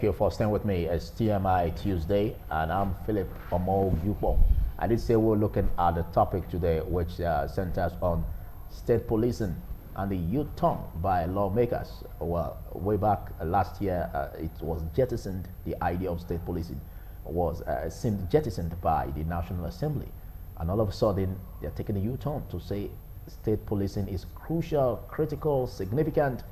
Thank you for staying with me. It's TMI Tuesday, and I'm Philip Omo-Yupo. I did say we're looking at the topic today, which centers on state policing and the U-turn by lawmakers. Well, way back last year, it was jettisoned. The idea of state policing was seemed jettisoned by the National Assembly, and all of a sudden they're taking a U-turn to say state policing is crucial, critical, significant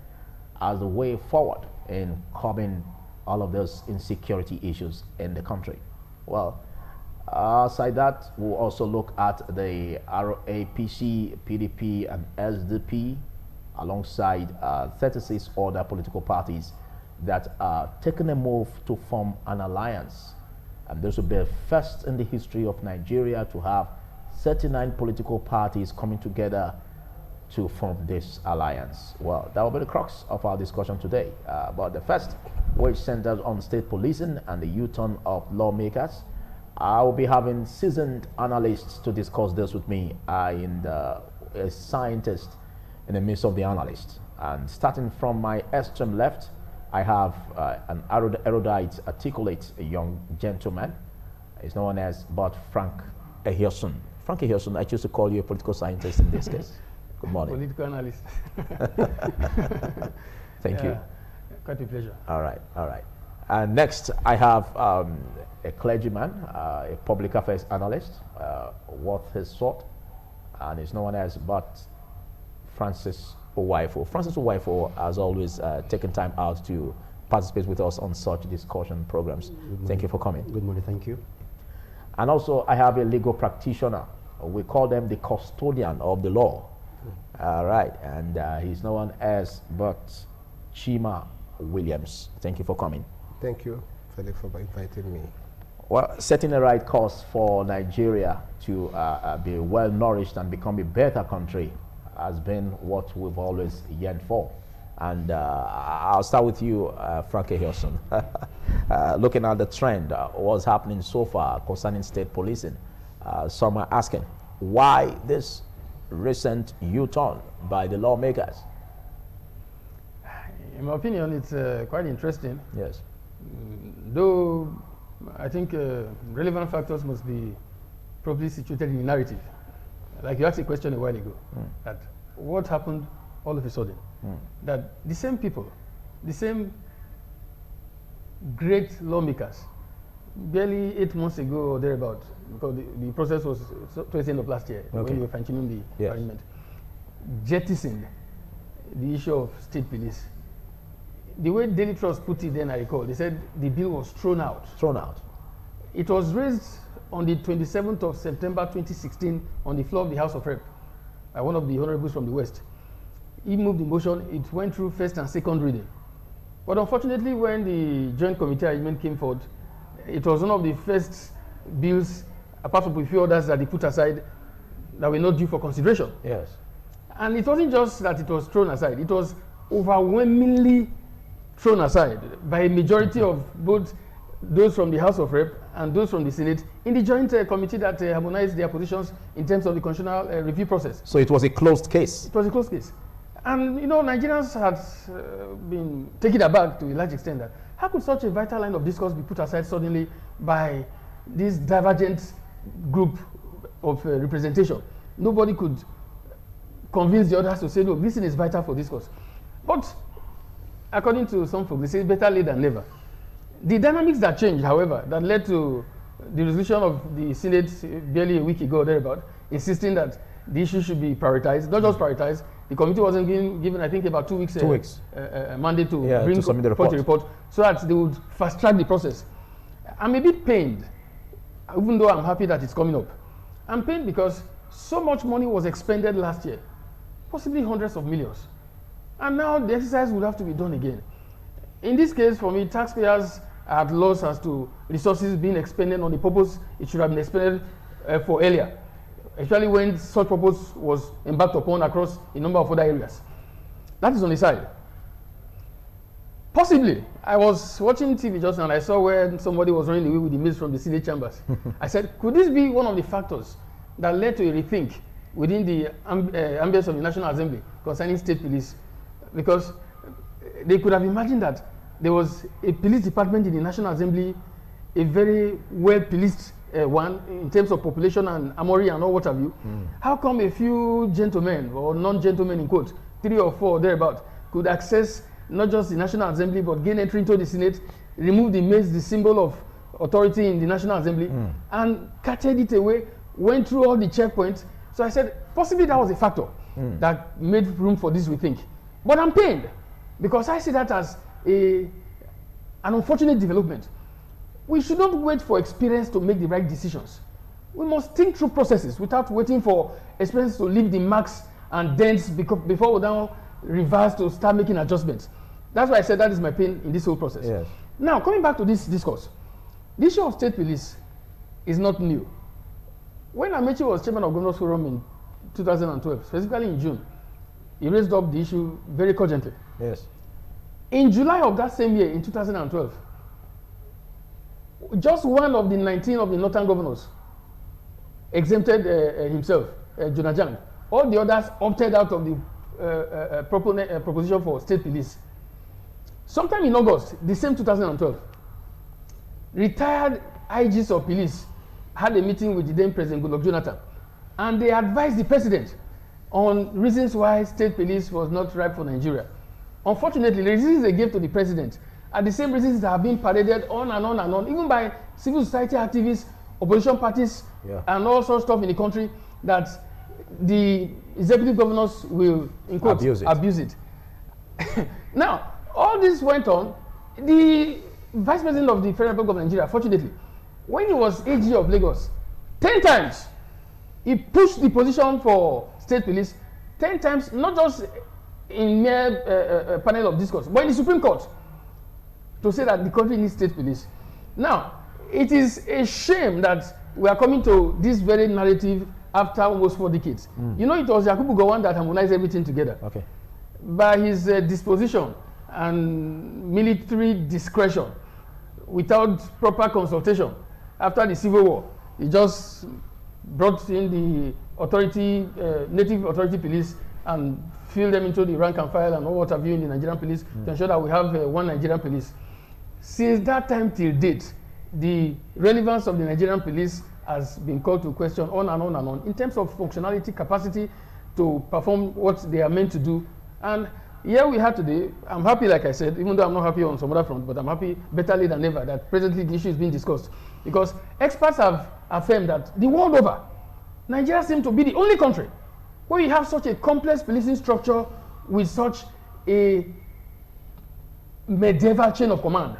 as the way forward in curbing all of those insecurity issues in the country. Well, aside that, we'll also look at the RAPC, PDP, and SDP, alongside 36 other political parties that are taking a move to form an alliance. And this will be a first in the history of Nigeria to have 39 political parties coming together to form this alliance. Well, that will be the crux of our discussion today. But the first, which centers on state policing and the U-turn of lawmakers, I will be having seasoned analysts to discuss this with me, and a scientist in the midst of the analysts. And starting from my extreme left, I have an erudite, articulate, a young gentleman. He's known as Frank Ehiosun. Frank Ehiosun, I choose to call you a political scientist in this case. Good morning. Political analyst. Thank you. Quite a pleasure. All right, all right. And next, I have a clergyman, a public affairs analyst, worth his salt, and he's known as Francis Owaifo. Francis Owaifo has always taken time out to participate with us on such discussion programs. Thank you for coming. Good morning, thank you. And also, I have a legal practitioner. We call them the custodian of the law. All right, and he's known as Chima Williams. Thank you for coming. Thank you, Philip, for inviting me. Well, setting the right course for Nigeria to be well nourished and become a better country has been what we've always yearned for. And I'll start with you, Frank Ehiosun. Looking at the trend, what's happening so far concerning state policing, some are asking, why this recent U-turn by the lawmakers? In my opinion, it's quite interesting. Yes. Though I think relevant factors must be properly situated in the narrative. Like you asked a question a while ago, that what happened all of a sudden? That the same people, the same great lawmakers, barely 8 months ago or thereabout, because the process was towards the end of last year, when we were fine-tuning the arrangement, jettisoned the issue of state police. The way Daily Trust put it then, I recall, they said the bill was thrown out. Thrown out. It was raised on the 27th of September 2016 on the floor of the House of Rep by one of the honorables from the West. He moved the motion, it went through first and second reading. But unfortunately, when the Joint Committee arrangement came forward, it was one of the first bills, apart from a few others that they put aside, that were not due for consideration. Yes. And it wasn't just that it was thrown aside, it was overwhelmingly thrown aside by a majority of both those from the House of Rep and those from the Senate in the joint committee that harmonized their positions in terms of the constitutional review process. So it was a closed case? It was a closed case. And, you know, Nigerians had been taken aback to a large extent that how could such a vital line of discourse be put aside suddenly by this divergent group of representation? Nobody could convince the others to say, no, this is vital for discourse. But according to some folks, they say better late than never. The dynamics that changed, however, that led to the resolution of the Senate barely a week ago or thereabout, insisting that the issue should be prioritized, not just prioritized. The committee wasn't given I think, about 2 weeks, mandate to bring submit the report, so that they would fast track the process. I'm a bit pained, even though I'm happy that it's coming up. I'm pained because so much money was expended last year, possibly hundreds of millions. And now the exercise would have to be done again. In this case, for me, taxpayers are at loss as to resources being expended on the purpose it should have been expended for earlier, especially when such purpose was embarked upon across a number of other areas. That is on the side. Possibly, I was watching TV just now and I saw where somebody was running away with the mails from the Senate chambers. I said, could this be one of the factors that led to a rethink within the ambience of the National Assembly concerning state police? Because they could have imagined that there was a police department in the National Assembly, a very well-policed one in terms of population and armory and all what have you. How come a few gentlemen, or non-gentlemen in quotes, 3 or 4 thereabout, could access not just the National Assembly but gain entry into the Senate, remove the maize, the symbol of authority in the National Assembly, and carted it away, went through all the checkpoints? So I said, possibly that was a factor that made room for this, we think. But I'm pained because I see that as an unfortunate development. We should not wait for experience to make the right decisions. We must think through processes without waiting for experience to leave the marks and dents before we now reverse to start making adjustments. That's why I said that is my pain in this whole process. Yes. Now, coming back to this discourse, the issue of state police is not new. When Amechi was chairman of Governors Forum in 2012, specifically in June, he raised up the issue very cogently. Yes. In July of that same year, in 2012, just one of the 19 of the northern governors exempted himself, Jonah Jang. All the others opted out of the proposition for state police. Sometime in August, the same 2012, retired IGs of police had a meeting with the then President Goodluck Jonathan, and they advised the president on reasons why state police was not ripe for Nigeria. Unfortunately, the reasons they gave to the president are the same reasons that have been paraded on and on and on, even by civil society activists, opposition parties, and all sorts of stuff in the country, that the executive governors will, in quotes, abuse it. Now, all this went on. The vice president of the Federal Republic of Nigeria, fortunately, when he was AG of Lagos, 10 times, he pushed the position for state police, 10 times, not just in mere panel of discourse, but in the Supreme Court, to say that the country needs state police. Now, it is a shame that we are coming to this very narrative after almost 4 decades. You know, it was Yakubu Gowon that harmonized everything together. Okay. By his disposition and military discretion, without proper consultation, after the Civil War, he just brought in the authority, native authority police, and filled them into the rank and file and all what have you in the Nigerian police to ensure that we have one Nigerian police. Since that time till date, the relevance of the Nigerian police has been called to question on and on and on in terms of functionality, capacity to perform what they are meant to do. And here we are today. I'm happy, like I said, even though I'm not happy on some other front, but I'm happy better late than never that presently the issue is being discussed, because experts have affirmed that the world over, Nigeria seems to be the only country where you have such a complex policing structure with such a medieval chain of command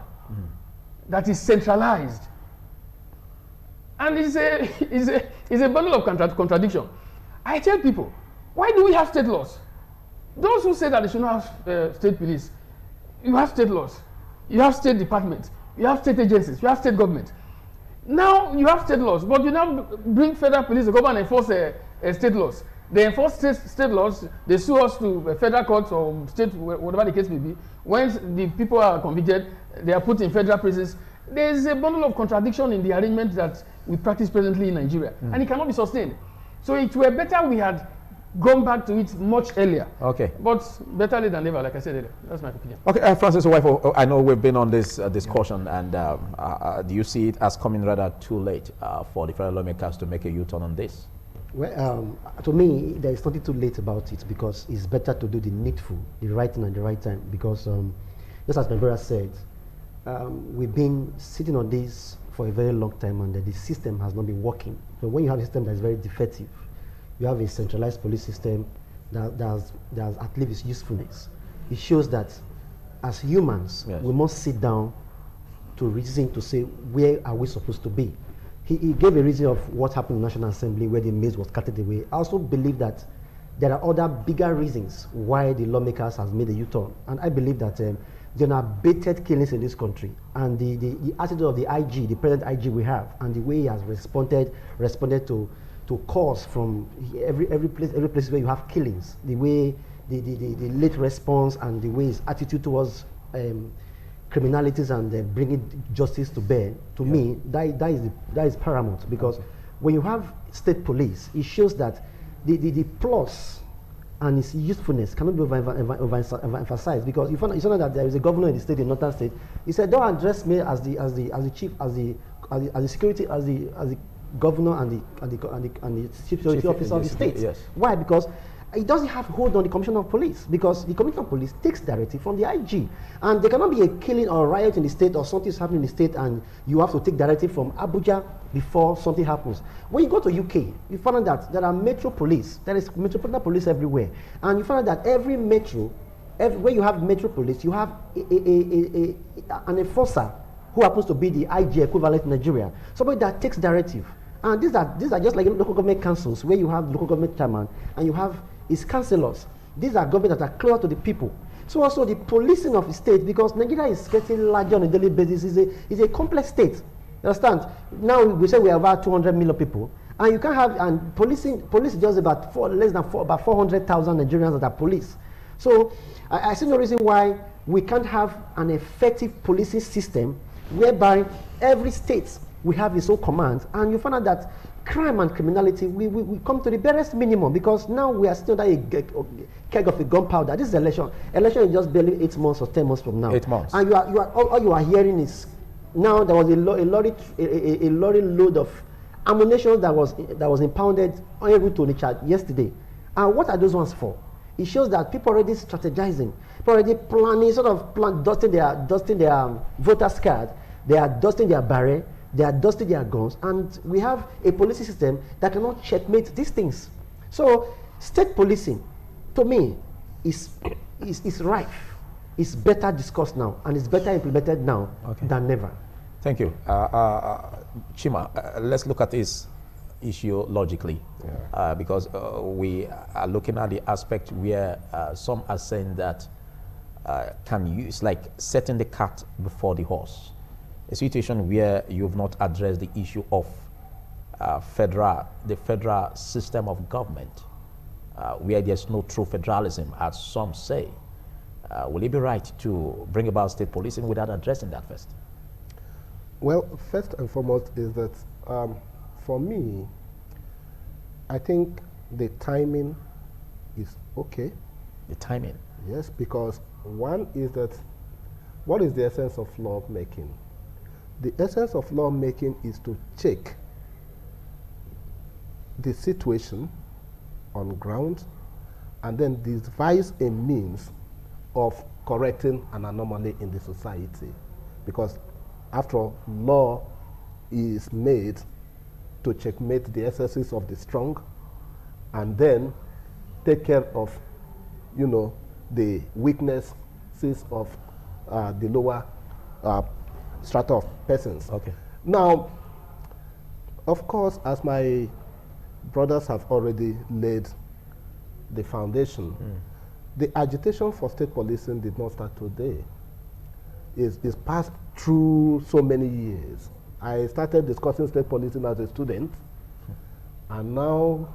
that is centralized. And it's a bundle of contradiction. I tell people, why do we have state laws? Those who say that they should not have state police, you have state laws, you have state departments, you have state agencies, you have state government. Now you have state laws, but you now bring federal police to come and enforce state laws. They enforce state laws, they sue us to federal courts or state, whatever the case may be. When the people are convicted, they are put in federal prisons. There is a bundle of contradiction in the arrangement that we practice presently in Nigeria, and it cannot be sustained. So it were better we had gone back to it much earlier. Okay. But better late than never, like I said earlier. That's my opinion. Okay, Francis Owifo, I know we've been on this discussion, and do you see it as coming rather too late for the federal lawmakers to make a U-turn on this? Well, to me, there is nothing too late about it, because it's better to do the needful, the right thing at the right time. Because, just as my brother said, we've been sitting on this for a very long time, and the system has not been working. So when you have a system that is very defective, you have a centralized police system that has at least its usefulness. It shows that as humans, we must sit down to reason, to say, where are we supposed to be? He gave a reason of what happened in the National Assembly where the maize was carted away. I also believe that there are other bigger reasons why the lawmakers has made a U-turn. And I believe that there are bated killings in this country. And the attitude of the IG, the present IG we have, and the way he has responded to calls from every place where you have killings, the way the late response and the way his attitude towards criminalities and bringing justice to bear, to me, that is paramount. Because when you have state police, it shows that the plus and its usefulness cannot be overemphasized, because you find out that there is a governor in the state, in northern state. He said, "Don't address me as the chief, as the security, as the governor and the chief security officer of the state." Yes. Why? Because it doesn't have hold on the commissioner of police, because the commissioner of police takes directive from the IG, and there cannot be a killing or a riot in the state, or something is happening in the state, and you have to take directive from Abuja before something happens. When you go to UK, you find out that there are metro police, there is metropolitan police everywhere, and you find out that every metro, where you have metro police, you have an enforcer who happens to be the IG equivalent in Nigeria, somebody that takes directive. And these are just like local government councils, where you have local government chairman and you have its councillors. These are governments that are closer to the people. So also the policing of the state, because Nigeria is getting larger on a daily basis, is a complex state. You understand? Now we say we have about 200 million people, and you can't have, and police is just about about 400,000 Nigerians that are police. So I see no reason why we can't have an effective policing system whereby every state we have its own command, and you find out that crime and criminality we come to the barest minimum, because now we are still under a keg of a gunpowder. This is election. Election is just barely 8 months or 10 months from now. 8 months. And all you are hearing is, now there was a lorry load of ammunition that was impounded on route to Onitsha yesterday. And what are those ones for? It shows that people already strategizing, people already planning, dusting their voters card, they are dusting their barrel, they are dusting their guns, and we have a policing system that cannot checkmate these things. So state policing, to me, is rife. It's better discussed now, and it's better implemented now than never. Thank you. Chima, let's look at this issue logically, because we are looking at the aspect where some are saying that it's like setting the cart before the horse. A situation where you've not addressed the issue of the federal system of government, where there's no true federalism, as some say. Will it be right to bring about state policing without addressing that first? Well, first and foremost is that, for me, I think the timing is okay. The timing? Yes, because one is that, what is the essence of lawmaking? The essence of lawmaking is to check the situation on ground and then devise a means of correcting an anomaly in the society. Because after all, law is made to checkmate the excesses of the strong and then take care of, the weaknesses of the lower strata of persons. Okay. Now, of course, as my brothers have already laid the foundation, the agitation for state policing did not start today. It's passed through so many years. I started discussing state policing as a student, and now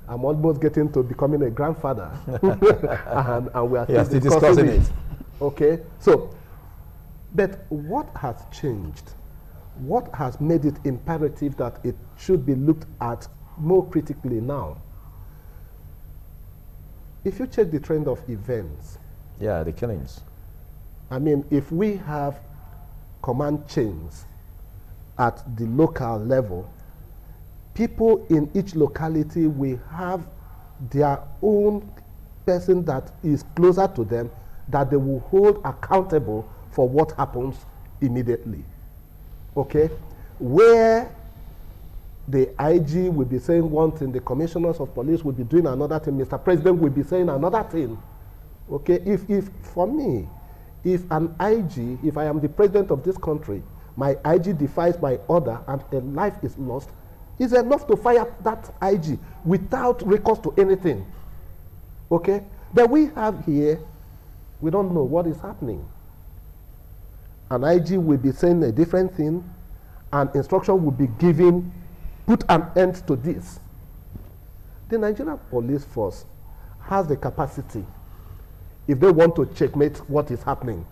I'm almost getting to becoming a grandfather, and we are still discussing it. Okay, so, but what has changed? What has made it imperative that it should be looked at more critically now? If you check the trend of events, the killings. I mean, if we have command chains at the local level, people in each locality will have their own person that is closer to them that they will hold accountable for what happens immediately. Okay? Where the IG will be saying one thing, the commissioners of police will be doing another thing, Mr. President will be saying another thing. Okay? If for me, if an IG, if I am the president of this country, my IG defies my order and a life is lost, it's enough to fire that IG without recourse to anything. Okay? But we have here, we don't know what is happening. An IG will be saying a different thing, and instruction will be given, put an end to this. The Nigerian police force has the capacity, if they want to checkmate what is happening.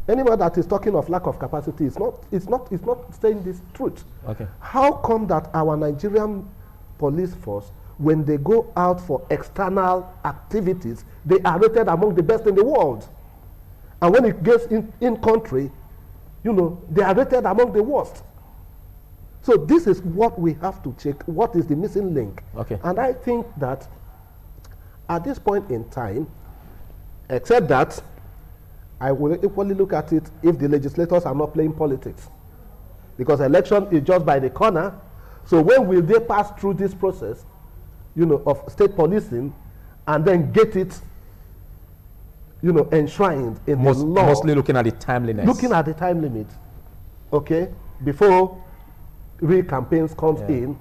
Anyone that is talking of lack of capacity is not saying this truth. Okay. How come that our Nigerian police force when they go out for external activities, they are rated among the best in the world. And when it gets in country, you know, they are rated among the worst. So this is what we have to check. What is the missing link? Okay. And I think that at this point in time, except that I will equally look at it if the legislators are not playing politics. Because election is just by the corner. So when will they pass through this process, you know, of state policing and then get it, you know, enshrined in the law? Mostly looking at the timeliness. Looking at the time limit, okay, before real campaigns comes in,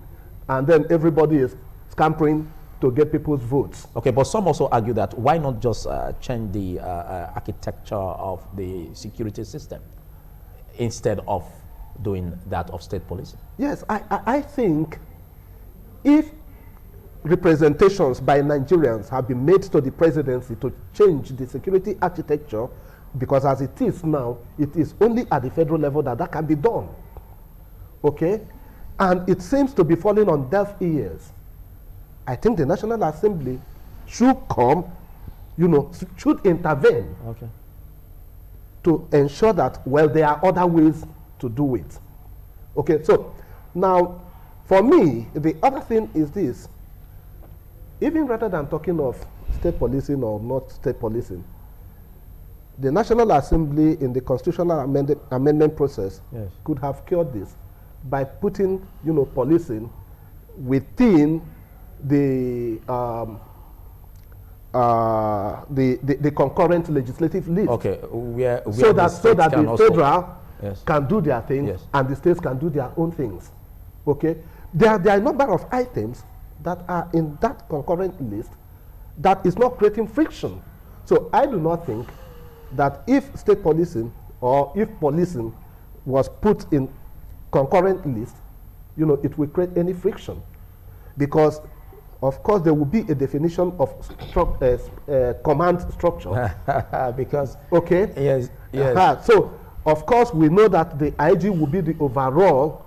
and then everybody is scampering to get people's votes. Okay, but some also argue that why not just change the architecture of the security system instead of doing that of state policing? Yes, I think if representations by Nigerians have been made to the presidency to change the security architecture, because as it is now, it is only at the federal level that that can be done. Okay? And it seems to be falling on deaf ears. I think the National Assembly should come, you know, should intervene to ensure that, well, there are other ways to do it. Okay, so now, for me, the other thing is this. Even rather than talking of state policing or not state policing, the National Assembly in the constitutional amendment process could have cured this by putting, you know, policing within the concurrent legislative list. Okay, so that the federal can do their thing and the states can do their own things. Okay, there are a number of items that are in that concurrent list that is not creating friction. So I do not think that if state policing or if policing was put in concurrent list, you know, it will create any friction, because of course there will be a definition of command structure. Because so of course we know that the IG will be the overall,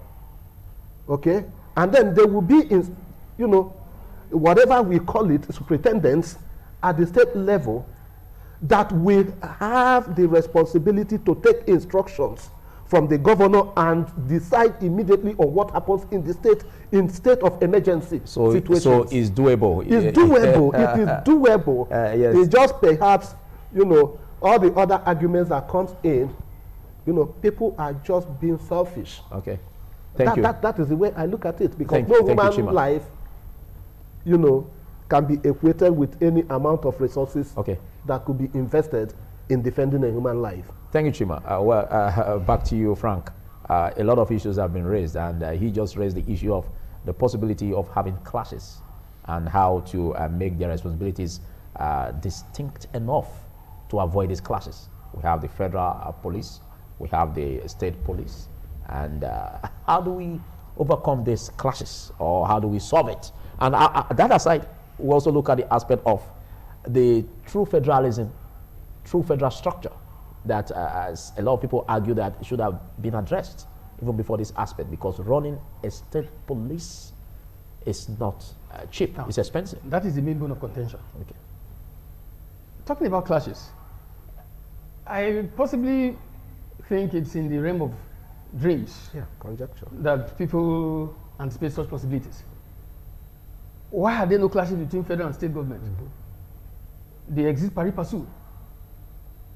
okay, and then there will be, in, you know, whatever we call it, superintendents at the state level that will have the responsibility to take instructions from the governor and decide immediately on what happens in the state in state of emergency situations. So it's doable. It's doable. It is doable. Yes. It's just perhaps, you know, all the other arguments that comes in, you know, people are just being selfish. Okay. Thank you. That is the way I look at it, because no human life, you know, can be equated with any amount of resources that could be invested in defending a human life. Thank you, Chima. Back to you, Frank. A lot of issues have been raised, and he just raised the issue of the possibility of having clashes and how to make their responsibilities distinct enough to avoid these clashes. We have the federal police, we have the state police, and how do we overcome these clashes, or how do we solve it? And that aside, we also look at the aspect of the true federalism, true federal structure that as a lot of people argue that it should have been addressed even before this aspect, because running a state police is not cheap, it's expensive. That is the main bone of contention. Okay. Talking about clashes, I possibly think it's in the realm of dreams conjecture, that people anticipate such possibilities. Why are there no clashes between federal and state government? They exist pari passu.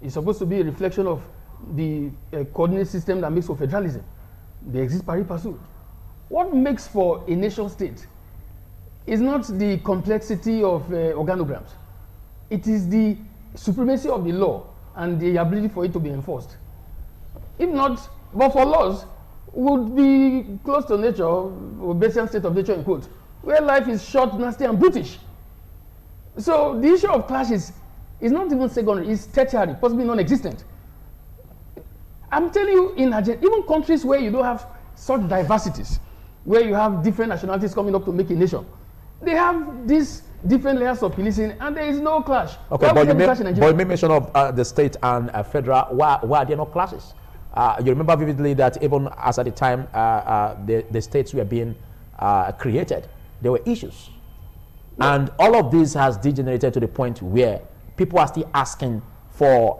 It's supposed to be a reflection of the coordinate system that makes for federalism. They exist pari passu. What makes for a nation state is not the complexity of organograms. It is the supremacy of the law and the ability for it to be enforced. If not, but for laws would be close to nature, or Bayesian state of nature in quote, where life is short, nasty, and brutish. So the issue of clashes is not even secondary, it's tertiary, possibly non-existent. I'm telling you, in even countries where you don't have such diversities, where you have different nationalities coming up to make a nation, they have these different layers of policing, and there is no clash. Okay, but you made mention of the state and federal. Why are there no clashes? You remember vividly that even as at the time the states were being created, there were issues And all of this has degenerated to the point where people are still asking for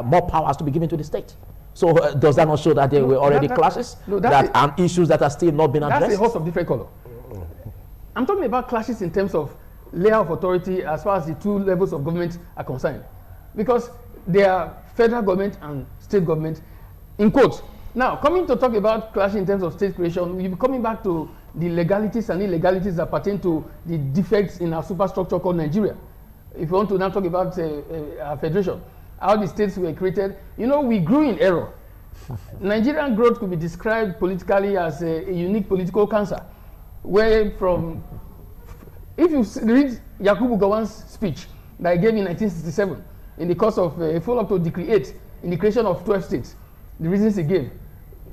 more powers to be given to the state. So does that not show that there were already clashes and issues that are still not being addressed? That's a host of different color. I'm talking about clashes in terms of layer of authority as far as the two levels of government are concerned. Because they are federal government and state government, in quotes. Now, coming to talk about clash in terms of state creation, we'll be coming back to the legalities and illegalities that pertain to the defects in our superstructure called Nigeria. If you want to now talk about our federation, how the states were created, you know, we grew in error. Nigerian growth could be described politically as a unique political cancer, where from, if you read Yakubu Gowon's speech that he gave in 1967, in the course of a follow-up to Decree 8, in the creation of 12 states, the reasons he gave,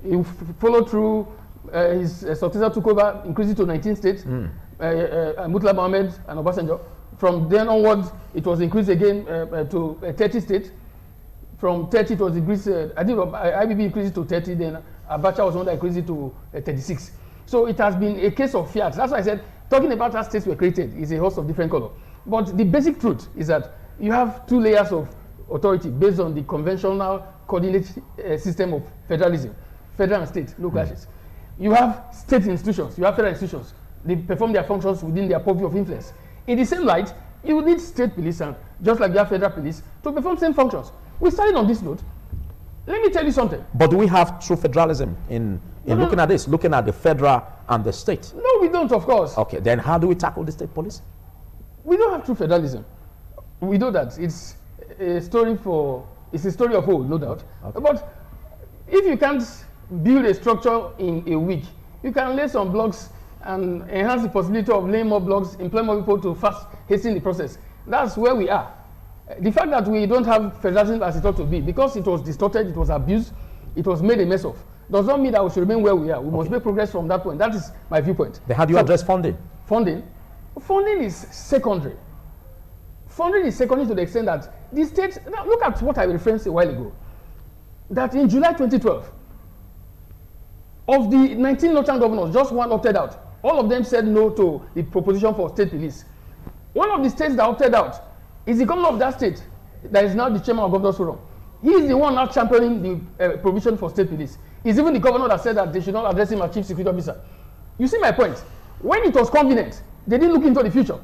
he followed through, his successor took over, increased it to 19 states, Murtala Mohammed and Obasanjo. From then onwards, it was increased again to 30 states. From 30, it was increased, I think IBB increased it to 30, then Abacha was one that increased it to 36. So it has been a case of fiat. That's why I said, talking about how states were created is a host of different color. But the basic truth is that you have two layers of authority based on the conventional coordinated system of federalism, federal and state, no clashes. You have state institutions, you have federal institutions. They perform their functions within their purview of influence. In the same light, you need state police, and just like you have federal police, to perform same functions. We started on this note. Let me tell you something. But do we have true federalism in looking at this, looking at the federal and the state? No, we don't, of course. Okay, then how do we tackle the state police? We don't have true federalism. We know that it's a story of old, no doubt. Okay. But if you can't build a structure in a week, you can lay some blocks and enhance the possibility of laying more blocks, employ more people to fast hasten the process. That's where we are. The fact that we don't have federalism as it ought to be, because it was distorted, it was abused, it was made a mess of, does not mean that we should remain where we are. We must make progress from that point. That is my viewpoint. Then how do you address funding? Funding? Funding is secondary. Funding is secondary to the extent that the states, now look at what I referenced a while ago, that in July 2012, of the 19 northern governors, just one opted out. All of them said no to the proposition for state police. One of the states that opted out is the governor of that state that is now the chairman of Governors Forum. He is the one now championing the provision for state police. He's even the governor that said that they should not address him as chief security officer. You see my point? When it was convenient, they didn't look into the future.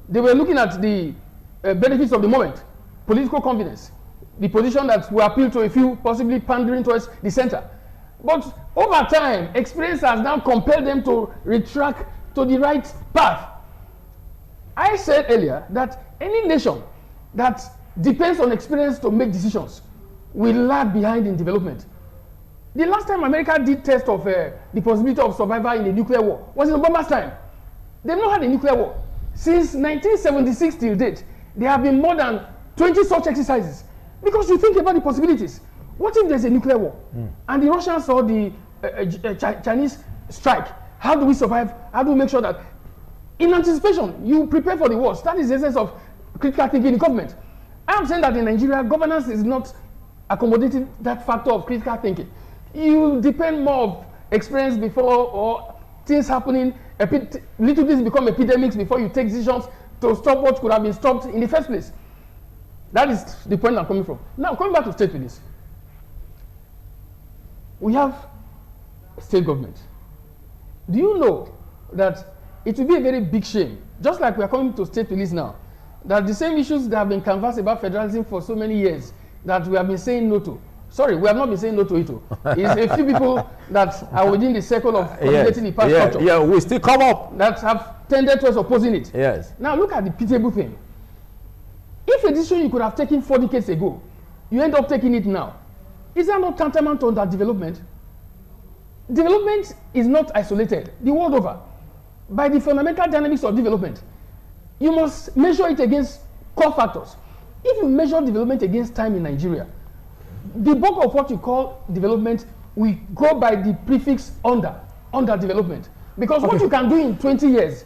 They were looking at the benefits of the moment, political convenience, the position that will appeal to a few, possibly pandering towards the center. But over time, experience has now compelled them to retract to the right path. I said earlier that any nation that depends on experience to make decisions will lag behind in development. The last time America did test of the possibility of survival in a nuclear war was in Obama's time. They've not had a nuclear war. Since 1976 till date, there have been more than 20 such exercises. Because you think about the possibilities. What if there's a nuclear war? And the Russians or the Chinese strike? How do we survive? How do we make sure that in anticipation, you prepare for the worst? That is the essence of critical thinking in government. I am saying that in Nigeria, governance is not accommodating that factor of critical thinking. You depend more of experience before, or things happening, little things become epidemics before you take decisions to stop what could have been stopped in the first place. That is the point I'm coming from. Now, coming back to state police. We have state government. Do you know that it will be a very big shame, just like we are coming to state police now, that the same issues that have been canvassed about federalism for so many years that we have been saying no to. Sorry, we have not been saying no to it. It's a few people that are within the circle of coordinating the past structure. Yeah, we still come up. That have tended towards opposing it. Yes. Now look at the pitiable thing. If a decision you could have taken 4 decades ago, you end up taking it now, is that not tantamount to underdevelopment? Development is not isolated the world over. By the fundamental dynamics of development, you must measure it against core factors. If you measure development against time in Nigeria, the bulk of what you call development will go by the prefix under development. Because what you can do in 20 years,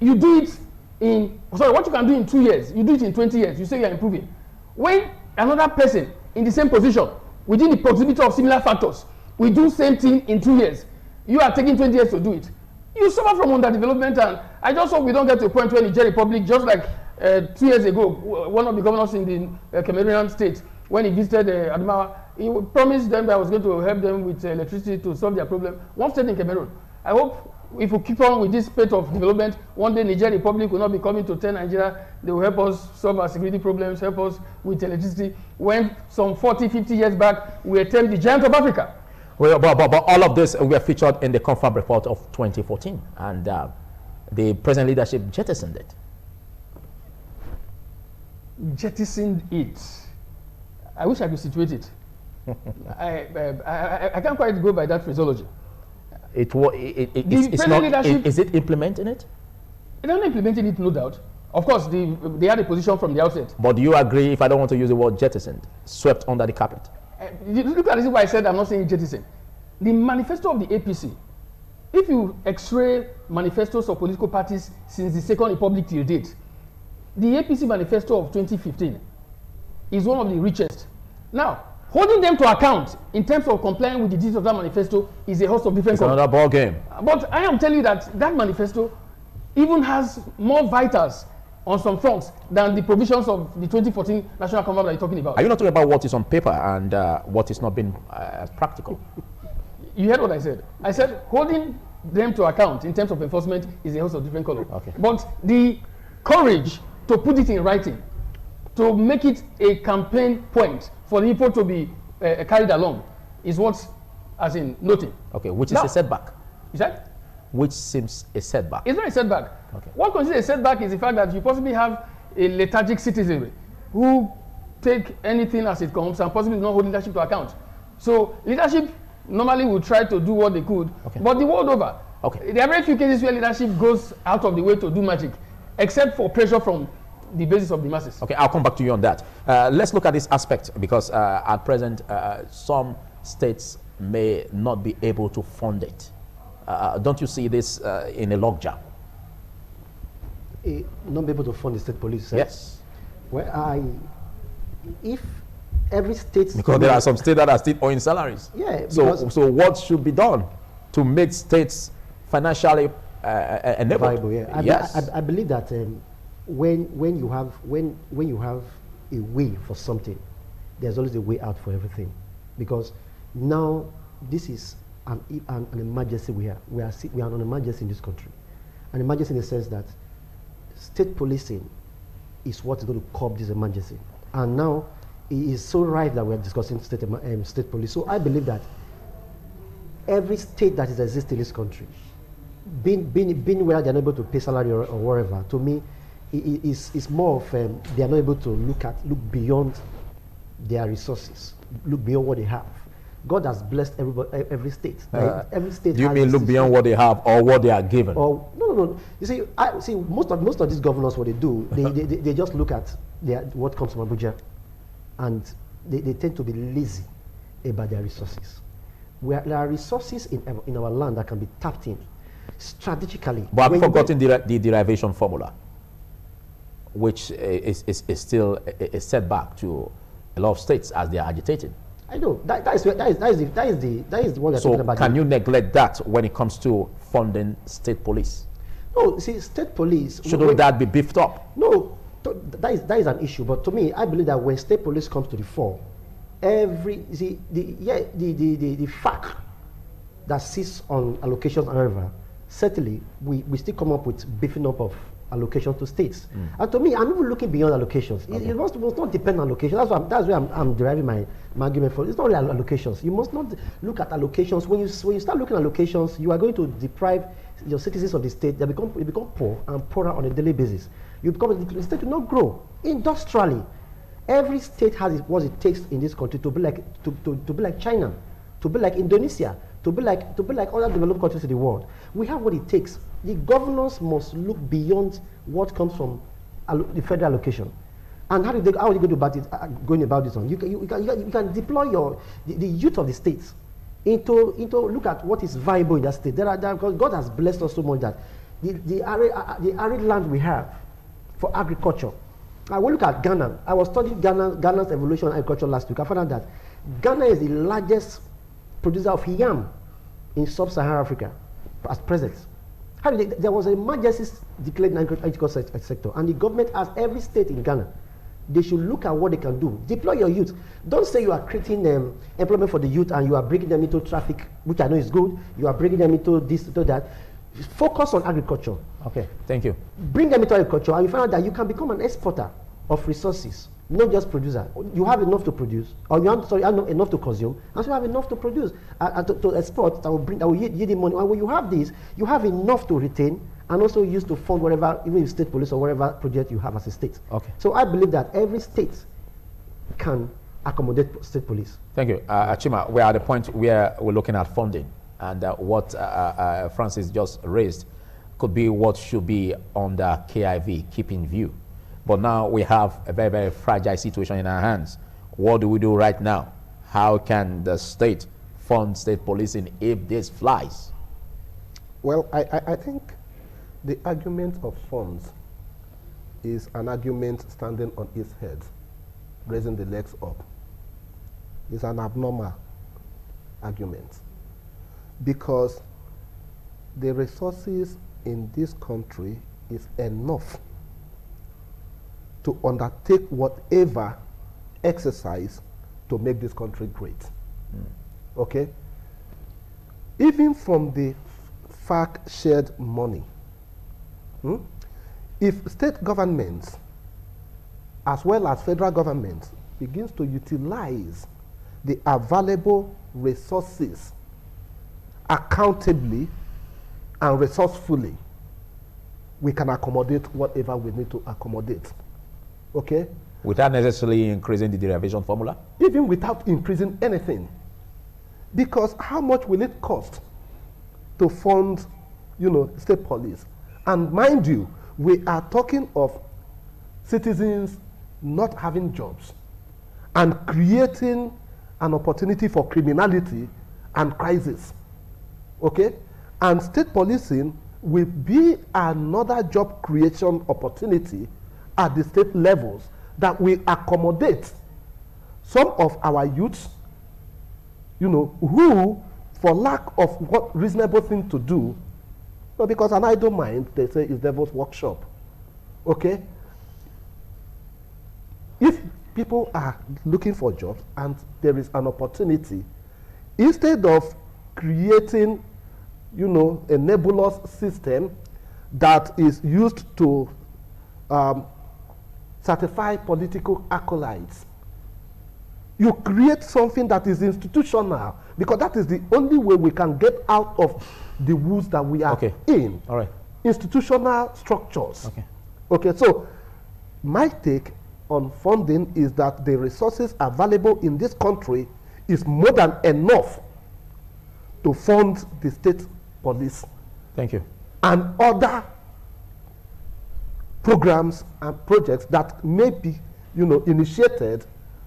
you do it in, what you can do in 2 years, you do it in 20 years, you say you are improving. When another person in the same position, within the proximity of similar factors, we do same thing in 2 years, you are taking 20 years to do it. You suffer from underdevelopment, and I just hope we don't get to a point where Niger Republic, just like 2 years ago, one of the governors in the Cameroonian state, when he visited Adamawa, he promised them that I was going to help them with electricity to solve their problem. One state in Cameroon. I hope if we keep on with this rate of development, one day Niger Republic will not be coming to tell Nigeria. They will help us solve our security problems, help us with electricity. When some 40, 50 years back, we were termed the giant of Africa. Well, but all of this were featured in the confirmed report of 2014, and the present leadership jettisoned it. Jettisoned it. I wish I could situate it. I can't quite go by that phraseology. Is it implementing it? They're not implementing it, no doubt. Of course, they had a position from the outset. But do you agree, if I don't want to use the word jettisoned, swept under the carpet? Look at this, why I said I'm not saying jettison. The manifesto of the APC, if you x-ray manifestos of political parties since the Second Republic till date, the APC manifesto of 2015 is one of the richest. Now, holding them to account in terms of complying with the details of that manifesto is a host of different. It's another ball game. But I am telling you that that manifesto even has more vitals on some fronts than the provisions of the 2014 National Convention that you're talking about. Are you not talking about what is on paper and what is not being practical? You heard what I said. I said holding them to account in terms of enforcement is a host of different color. Okay. But the courage to put it in writing, to make it a campaign point for the people to be carried along is what's, as in, noting. Okay, which is a setback. Is that? Which seems a setback. It's not a setback. Okay. What considers a setback is the fact that you possibly have a lethargic citizenry who take anything as it comes and possibly not hold leadership to account. So leadership normally will try to do what they could, okay, but the world over, okay, there are very few cases where leadership goes out of the way to do magic, except for pressure from the basis of the masses. Okay, I'll come back to you on that. Let's look at this aspect, because at present, some states may not be able to fund it. Don't you see this in a logjam? Not be able to fund the state police? Yes. Well, if every state... Because there are some states that are still owing salaries. Yeah. So what should be done to make states financially enabled? Viable, yeah. Yes. I believe that when you have a way for something, there's always a way out for everything. Because now this is an emergency we are. We are on an emergency in this country. An emergency in the sense that state policing is what is going to curb this emergency. And now it is so right that we are discussing state police. So I believe that every state that is existing in this country, being whether they are not able to pay salary or whatever, to me, is more of they are not able to look beyond their resources, look beyond what they have. God has blessed every state. Every state. Do you mean look beyond what they have or what they are given? Or no. You see, most of these governors, what they do, they just look at what comes from Abuja, and they tend to be lazy about their resources. There are resources in our land that can be tapped in strategically. But I've forgotten the derivation formula, which is still a setback to a lot of states as they are agitated. I know that is the one they're talking about. So can you neglect that when it comes to funding state police? No, see, state police shouldn't that be beefed up? No, that is an issue. But to me, I believe that when state police comes to the fore, the fact that sits on allocations, however, certainly we still come up with beefing up of allocation to states. And to me, I'm even looking beyond allocations. Okay. It must not depend on allocations. That's where I'm deriving my argument for. It's not really allocations. You must not look at allocations. When you start looking at allocations, you are going to deprive your citizens of the state. They become poor and poorer on a daily basis. The state will not grow industrially. Every state has what it takes in this country to be like China, to be like Indonesia, to be like other developed countries in the world. We have what it takes. The governors must look beyond what comes from the federal allocation. And how are you going about this one? You can deploy the youth of the states into look at what is viable in that state. Because God has blessed us so much that the arid land we have for agriculture. I will look at Ghana. I was studying Ghana's evolution in agriculture last week. I found out that Ghana is the largest producer of yam in sub-Saharan Africa at present. There was an emergency declared in the agricultural sector, and the government asked every state in Ghana, they should look at what they can do. Deploy your youth. Don't say you are creating employment for the youth and you are bringing them into traffic, which I know is good. You are bringing them into this, to that. Focus on agriculture. Okay, thank you. Bring them into agriculture, and you find out that you can become an exporter of resources, not just producer. You have enough to produce, or you have, enough to consume, and so you have enough to produce to export that will yield you money. And when you have this, you have enough to retain and also use to fund whatever, even state police or whatever project you have as a state. Okay. So I believe that every state can accommodate state police. Thank you. Chima, we're at the point where we're looking at funding, and what Francis just raised could be what should be under KIV, keep in view. But now we have a very, very fragile situation in our hands. What do we do right now? How can the state fund state policing if this flies? Well, I think the argument of funds is an argument standing on its head, raising the legs up. It's an abnormal argument because the resources in this country is enough to undertake whatever exercise to make this country great. Okay? Even from the FARC shared money, if state governments as well as federal governments begins to utilize the available resources accountably and resourcefully, we can accommodate whatever we need to accommodate. Okay? Without necessarily increasing the derivation formula? Even without increasing anything. Because how much will it cost to fund, state police? And mind you, we are talking of citizens not having jobs and creating an opportunity for criminality and crisis. Okay? And state policing will be another job creation opportunity at the state levels that will accommodate some of our youths, who, for lack of what reasonable thing to do, because an idle mind, they say, is devil's workshop. Okay? If people are looking for jobs and there is an opportunity, instead of creating, a nebulous system that is used to certify political accolades, you create something that is institutional, because that is the only way we can get out of the woods that we are in. All right. Institutional structures. Okay. Okay, so my take on funding is that the resources available in this country is more than enough to fund the state police. Thank you. And other programs and projects that may be, initiated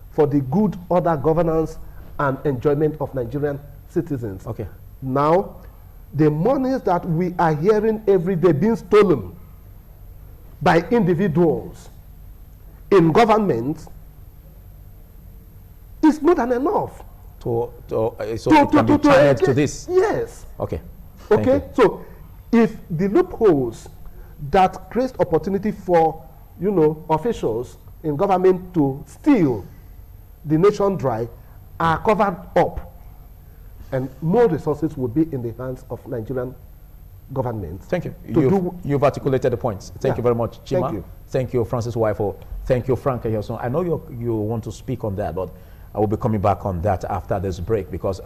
for the good order, governance, and enjoyment of Nigerian citizens. Okay. Now, the monies that we are hearing every day being stolen by individuals in government is more than enough. So it can be channeled to this? Yes. Okay. Okay, so if the loopholes that create opportunity for, officials in government to steal the nation dry are covered up, and more resources will be in the hands of Nigerian government. Thank you. You've articulated the points. Thank you very much, Chima. Thank you. Thank you, Francis Wifo. Thank you, Frank Eyoson. I know you want to speak on that, but I will be coming back on that after this break, because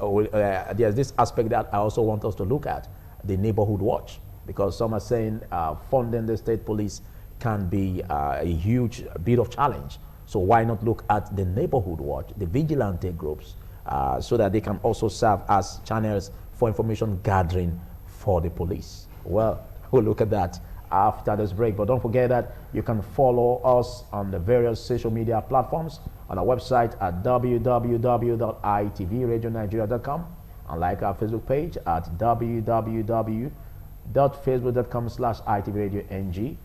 there's this aspect that I also want us to look at, the neighborhood watch, because some are saying funding the state police can be a huge bit of challenge. So why not look at the neighborhood watch, the vigilante groups, so that they can also serve as channels for information gathering for the police? Well, we'll look at that after this break. But don't forget that you can follow us on the various social media platforms, on our website at www.itvradionnigeria.com, and like our Facebook page at www.facebook.com/itvradioNG.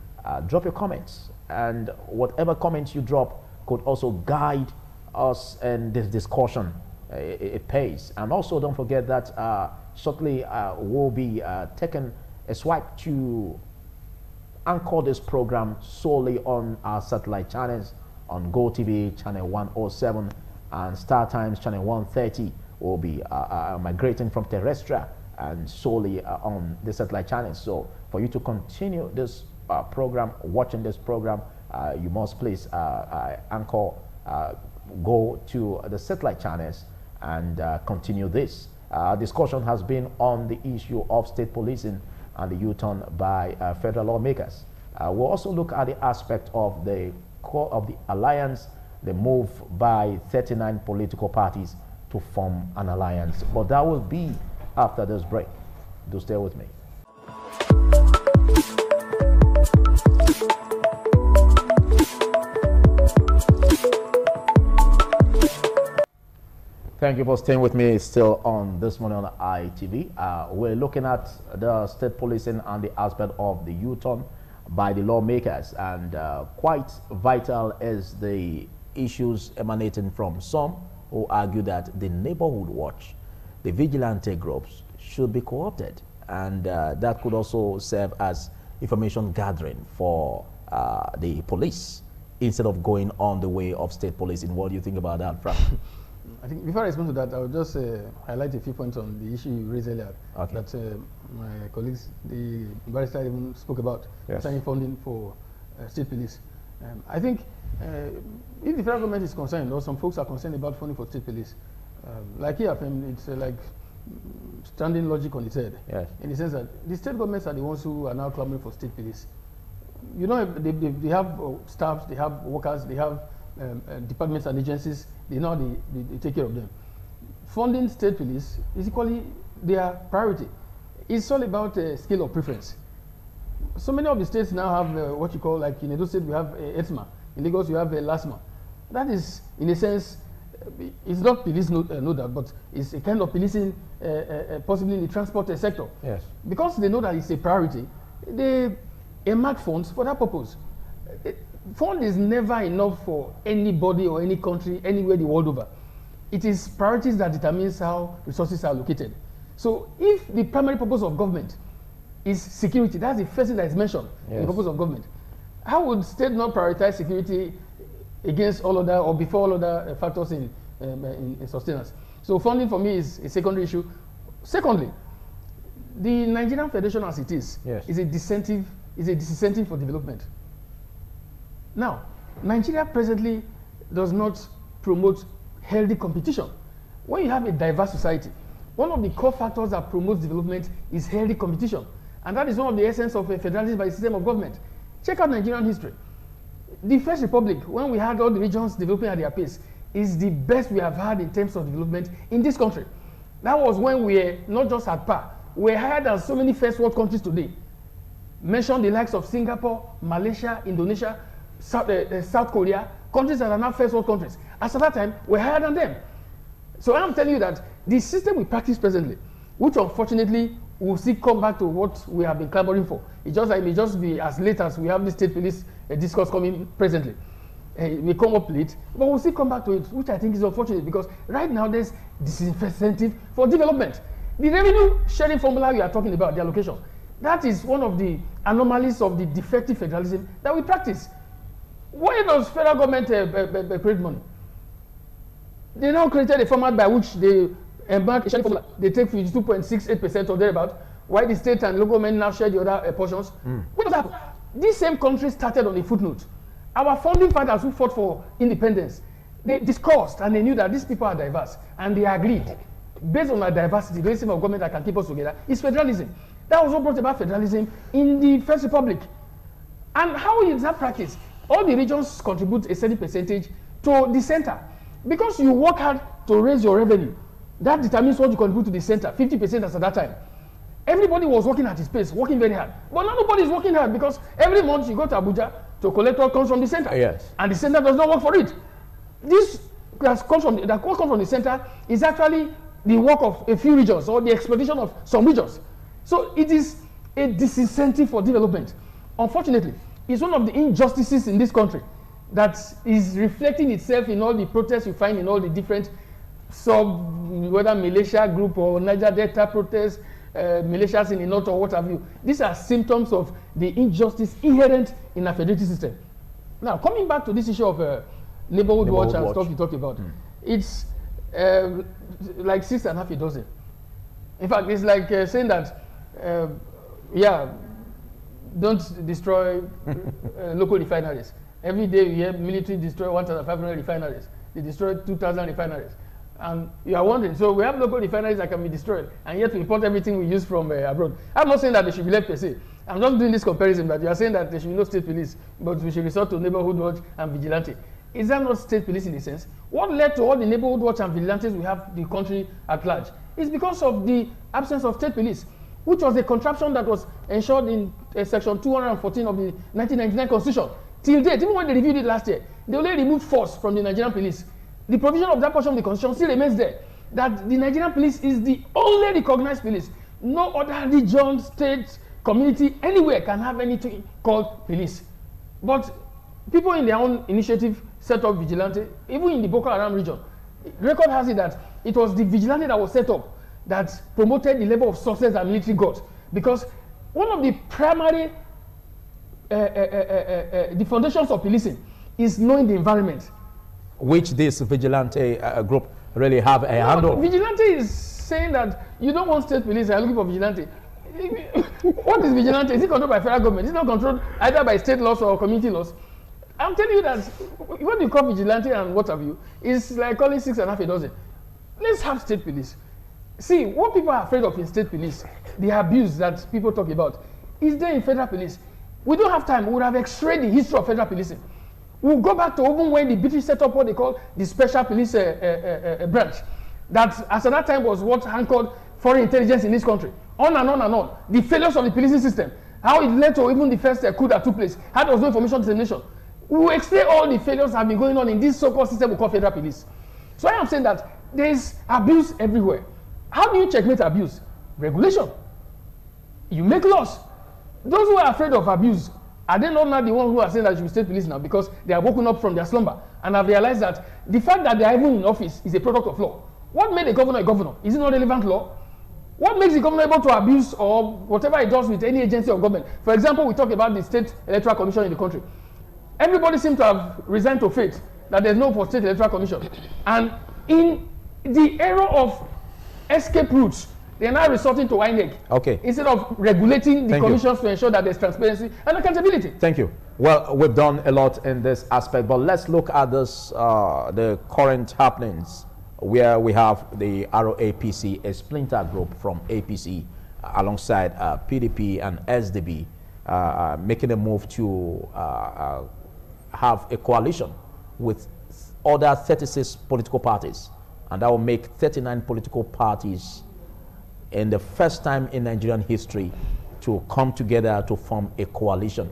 Drop your comments, and whatever comments you drop could also guide us in this discussion. It pays. And also don't forget that shortly we'll be taking a swipe to anchor this program solely on our satellite channels on GoTV channel 107 and Star Times channel 130 will be migrating from terrestrial and solely on the satellite channels. So for you to continue this program, watching this program, you must please anchor, go to the satellite channels and continue this. Discussion has been on the issue of state policing and the U-turn by federal lawmakers. We'll also look at the aspect of the core of the alliance, the move by 39 political parties to form an alliance. But that will be after this break. Do stay with me. Thank you for staying with me still on This Morning on ITV. We're looking at the state policing and the aspect of the U-turn by the lawmakers, and quite vital is the issues emanating from some who argue that the neighborhood watch, the vigilante groups should be co-opted, and that could also serve as information gathering for the police instead of going on the way of state policing. What do you think about that, Frank? I think before I respond to that, I will just highlight a few points on the issue you raised earlier that my colleagues, the barrister, even spoke about, signing funding for state police. I think if the federal government is concerned, or some folks are concerned about funding for state police, like here, it's like standing logic on its head, in the sense that the state governments are the ones who are now clamoring for state police. You know, they have staffs, they have workers, they have departments and agencies. They take care of them. Funding state police is equally their priority. It's all about scale of preference. So many of the states now have what you call, like in Edo State we have ETMA, in Lagos you have LASMA. That is, in a sense, it's not police, no doubt, but it's a kind of policing, possibly in the transport sector. Yes. Because they know that it's a priority, they earmark funds for that purpose. Fund is never enough for anybody or any country anywhere the world over. It is priorities that determines how resources are allocated. So if the primary purpose of government is security, that's the first thing that is mentioned in the purpose of government. How would state not prioritize security against all other or before all other factors in sustenance? So funding for me is a secondary issue. Secondly, the Nigerian Federation as it is a disincentive for development. Now, Nigeria presently does not promote healthy competition. When you have a diverse society, one of the core factors that promotes development is healthy competition. And that is one of the essence of federalism by the system of government. Check out Nigerian history. The First Republic, when we had all the regions developing at their pace, is the best we have had in terms of development in this country. That was when we were not just at par, we were higher than so many first world countries today. Mention the likes of Singapore, Malaysia, Indonesia, South Korea, countries that are now first world countries. As at that time, we're higher than them. So I'm telling you that the system we practice presently, which unfortunately we'll see come back to what we have been clamoring for. It may just be as late as we have the state police discourse coming presently. It may come up late, but we'll still come back to it, which I think is unfortunate because right now there's disincentive for development. The revenue sharing formula we are talking about, the allocation, that is one of the anomalies of the defective federalism that we practice. Why does federal government create money? They now created a format by which they embark a sharing formula. They take 52.68% or thereabout, while the state and local government now share the other portions. What does happen? This same country started on a footnote. Our founding fathers who fought for independence, they discussed and they knew that these people are diverse, and they agreed. Based on our diversity, the system of government that can keep us together is federalism. That was what brought about federalism in the First Republic. And how is that practice? All the regions contribute a certain percentage to the center. Because you work hard to raise your revenue, that determines what you contribute to the center, 50% as at that time. Everybody was working at his pace, working very hard. But now nobody is working hard because every month you go to Abuja to collect what comes from the center. And the center does not work for it. This that comes from the center is actually the work of a few regions or the exploitation of some regions. So it is a disincentive for development. Unfortunately, it's one of the injustices in this country that is reflecting itself in all the protests you find in all the different whether militia group or Niger Delta protests, militias in the north or what have you. These are symptoms of the injustice inherent in a federative system. Now, coming back to this issue of neighborhood watch and stuff you talked about, it's like 6.5 dozen. In fact, it's like saying that, yeah, don't destroy local refineries. Every day we hear military destroy 1,500 refineries. They destroy 2,000 refineries. And you are wondering, so we have local refineries that can be destroyed, and yet we import everything we use from abroad. I'm not saying that they should be left per se. I'm just doing this comparison, but you are saying that there should be no state police, but we should resort to neighborhood watch and vigilante. Is that not state police in a sense? What led to all the neighborhood watch and vigilantes we have the country at large? It's because of the absence of state police, which was a contraption that was ensured in section 214 of the 1999 Constitution. Till date, even when they reviewed it last year, they only removed force from the Nigerian police. The provision of that portion of the Constitution still remains there, that the Nigerian police is the only recognized police. No other region, state, community, anywhere can have anything called police. But people in their own initiative set up vigilante, even in the Boko Haram region. Record has it that it was the vigilante that was set up that promoted the level of success that military got. Because one of the primary the foundations of policing is knowing the environment. Which this vigilante group really have a handle. Vigilante is saying that you don't want state police, you're looking for vigilante. What is vigilante? Is it controlled by federal government? It's not controlled either by state laws or community laws. I'm telling you that what you call vigilante and what have you is like calling 6.5 dozen. Let's have state police. See, what people are afraid of in state police, the abuse that people talk about, is there in federal police. We don't have time. We would have x-rayed the history of federal policing. We'll go back to even when the British set up what they call the special police branch. That as at that time was what anchored foreign intelligence in this country. On and on and on. The failures of the policing system. How it led to even the first coup that took place. How there was no information dissemination. We will explain all the failures that have been going on in this so-called system we call federal police. So I am saying that there is abuse everywhere. How do you checkmate abuse? Regulation. You make laws. Those who are afraid of abuse, are they not now the ones who are saying that you should be state police now because they have woken up from their slumber and have realized that the fact that they are even in office is a product of law? What made a governor a governor? Is it not relevant law? What makes the governor able to abuse or whatever he does with any agency of government? For example, we talk about the State Electoral Commission in the country. Everybody seems to have resigned to fate that there's no State Electoral Commission. And in the era of escape routes, they are now resorting to INEC instead of regulating the commissions to ensure that there's transparency and accountability. Thank you. Well, we've done a lot in this aspect, but let's look at this, the current happenings where we have the ROAPC, a splinter group from APC, alongside PDP and SDP, making a move to have a coalition with other 36 political parties, and that will make 39 political parties in the first time in Nigerian history to come together to form a coalition.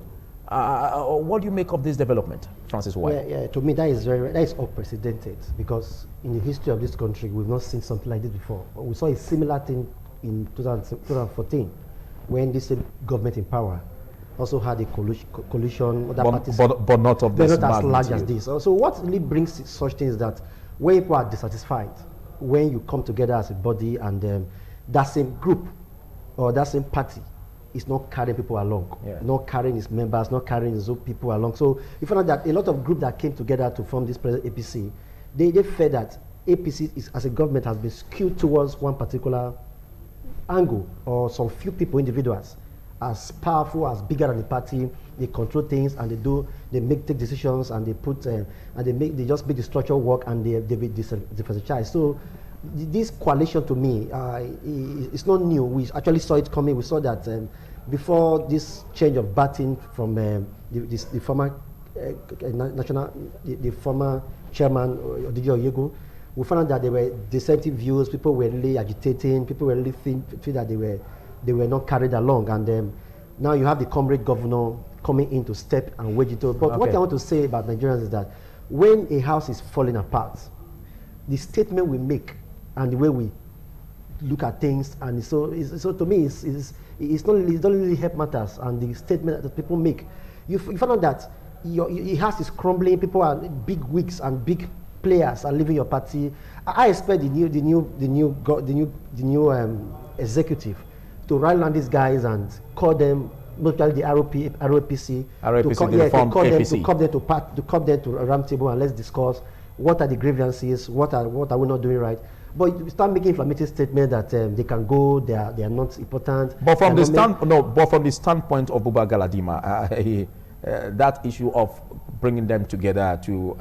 What do you make of this development, Francis White? Yeah, to me that is unprecedented, because in the history of this country we've not seen something like this before. We saw a similar thing in 2014 when this government in power also had a coalition, other parties, but not of this not as large as this. So what really brings such things that when people are dissatisfied, when you come together as a body and that same group or that same party is not carrying people along, not carrying its members, not carrying its own people along. So you find out that a lot of groups that came together to form this present APC, they felt that APC is, as a government, has been skewed towards one particular angle or some few people, individuals, as powerful, as bigger than the party. They control things and they take decisions and they put and they just make the structural work and they disenfranchise. So this coalition, to me, it's not new. We actually saw it coming. We saw that before this change of batting from the former the former chairman Odiji Oyegu, we found out that there were dissenting views. People were really agitating. People were really feel that they were not carried along. And now you have the comrade governor coming in to step and wedge it over. But what I want to say about Nigerians is that when a house is falling apart, the statement we make and the way we look at things, and so to me, it don't really help matters. And the statement that people make, you find out that your house is crumbling. People are big wigs and big players are leaving your party. I expect the new executive to rally on these guys and call them, locally the ROPC, ROPC, to call, the yeah, reformed APC. to come them to a round table and let's discuss what are the grievances, what are we not doing right. But you start making inflammatory statements that they can go, they are not important. But from the standpoint of Buba Galadima, that issue of bringing them together to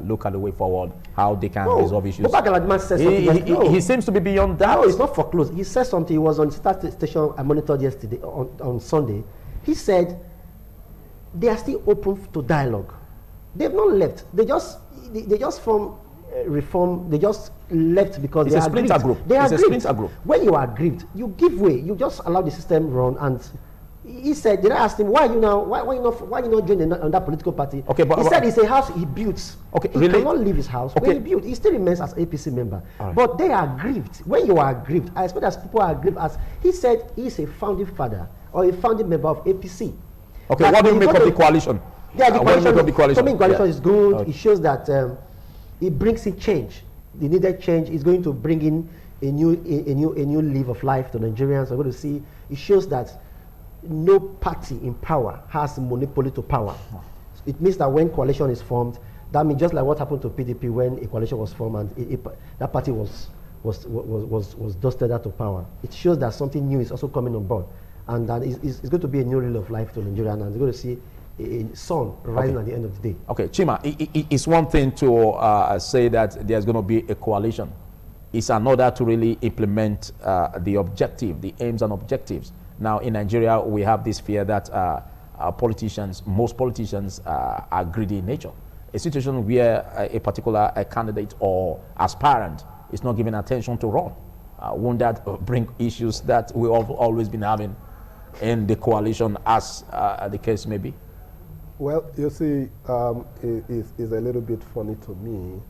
look at the way forward, how they can resolve issues. Buba Galadima says something. He seems to be beyond that. No, it's not foreclosed. He said something. He was on the station I monitored yesterday on Sunday. He said they are still open to dialogue. They've not left. They just from reform. They just left because it's they a are splinter aggrieved. group. They are it's a splinter group. When you are aggrieved, you give way. You just allow the system run. And he said, did I ask him why you not join another political party? Okay, but he said it's a house he built. Okay, he cannot leave his house. Okay. When he built, he still remains as APC member. Right. But they are aggrieved. When you are aggrieved, I expect as people are aggrieved as he said he's a founding father or a founding member of APC. Okay, But what do you make of the coalition? Yeah, the coalition. For me, coalition Yeah. is good. Okay. It shows that it brings in change. The needed change is going to bring in a new leaf of life to Nigerians. We're going to see. It shows that no party in power has monopoly to power. It means that when coalition is formed, that means just like what happened to PDP when a coalition was formed and that party was dusted out of power. It shows that something new is also coming on board, and that it's going to be a new leaf of life to Nigeria, and they're going to see a sun rising at the end of the day. Okay, Chima, it's one thing to say that there's going to be a coalition. It's another to really implement the objective, the aims and objectives. Now, in Nigeria, we have this fear that most politicians are greedy in nature. A situation where a particular candidate or aspirant is not given attention to run. Won't that bring issues that we've always been having in the coalition, as the case may be? Well, you see, it's a little bit funny to me,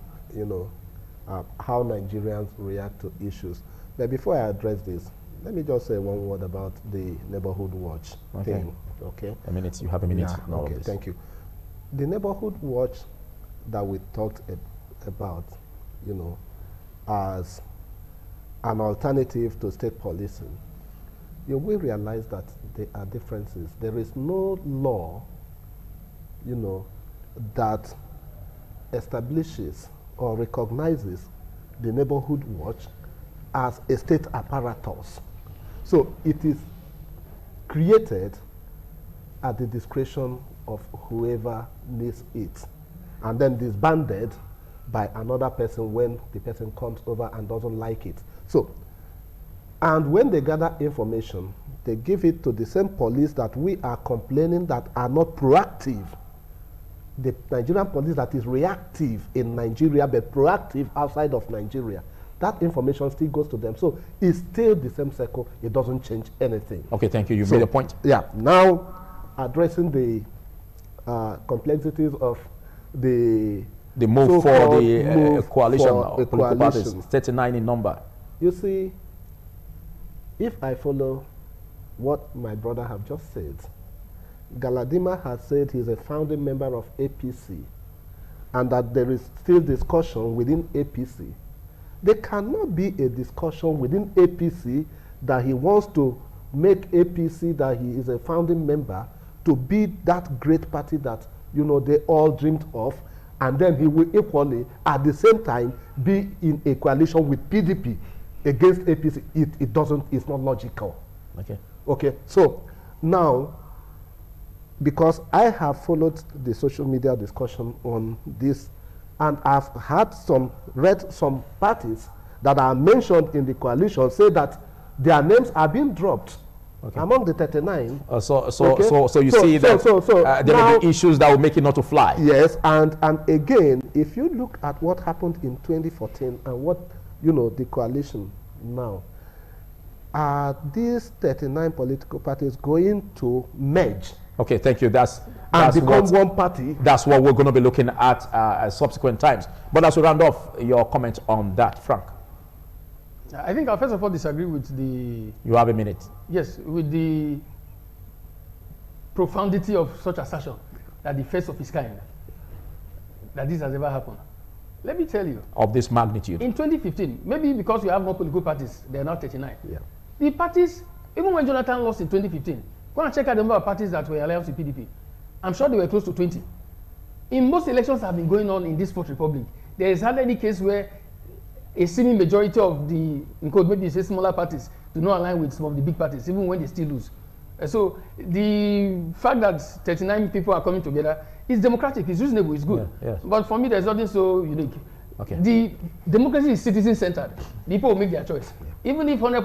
how Nigerians react to issues. But before I address this, let me just say one word about the neighborhood watch thing. Okay. A minute. You have a minute. Yeah, okay, thank you. The neighborhood watch that we talked about, as an alternative to state policing, you will realize that there are differences. There is no law, that establishes or recognizes the neighborhood watch as a state apparatus. So it is created at the discretion of whoever needs it, and then disbanded by another person when the person comes over and doesn't like it. So, and when they gather information, they give it to the same police that we are complaining that are not proactive. The Nigerian police that is reactive in Nigeria but proactive outside of Nigeria. That information still goes to them. So it's still the same circle. It doesn't change anything. Okay, thank you. You made a point. Yeah. Now, addressing the complexities of the move for the coalition of political parties, coalition. 39 in number. You see, if I follow what my brother have just said, Galadima has said he's a founding member of APC and that there is still discussion within APC. There cannot be a discussion within APC that he wants to make APC, that he is a founding member, to be that great party that they all dreamed of, and then he will equally at the same time be in a coalition with PDP against APC. It's not logical. Okay, so now, because I have followed the social media discussion on this, and I've read some parties that are mentioned in the coalition say that their names are being dropped among the 39. So you see that there may be issues that will make it not to fly. Yes, and again, if you look at what happened in 2014 and what the coalition now, are these 39 political parties going to merge? Okay, thank you. That's become one party. That's what we're going to be looking at subsequent times. But as we round off, your comment on that, Frank. I think I'll first of all disagree with the... You have a minute. Yes, with the profundity of such assertion that the first of its kind, that this has ever happened. Let me tell you. Of this magnitude. In 2015, maybe because we have more political parties, they are now 39. Yeah. The parties Even when Jonathan lost in 2015, go and check out the number of parties that were alliance with PDP. I'm sure they were close to 20. In most elections that have been going on in this Fourth Republic, there is hardly any case where a seeming majority of the, in quote, maybe say smaller parties do not align with some of the big parties, even when they still lose. So the fact that 39 people are coming together is democratic, it's reasonable, it's good. Yeah, yes. But for me, there's nothing so unique. Okay. The democracy is citizen-centered. People will make their choice. Even if 100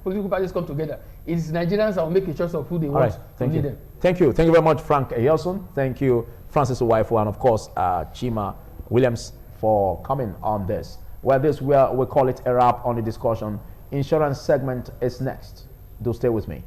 political parties come together, it's Nigerians that will make a choice of who they want to lead them. Thank you. Thank you very much, Frank Eyelson. Thank you, Francis Uwaifo, and of course, Chima Williams for coming on this. Well, we call it a wrap on the discussion. Insurance segment is next. Do stay with me.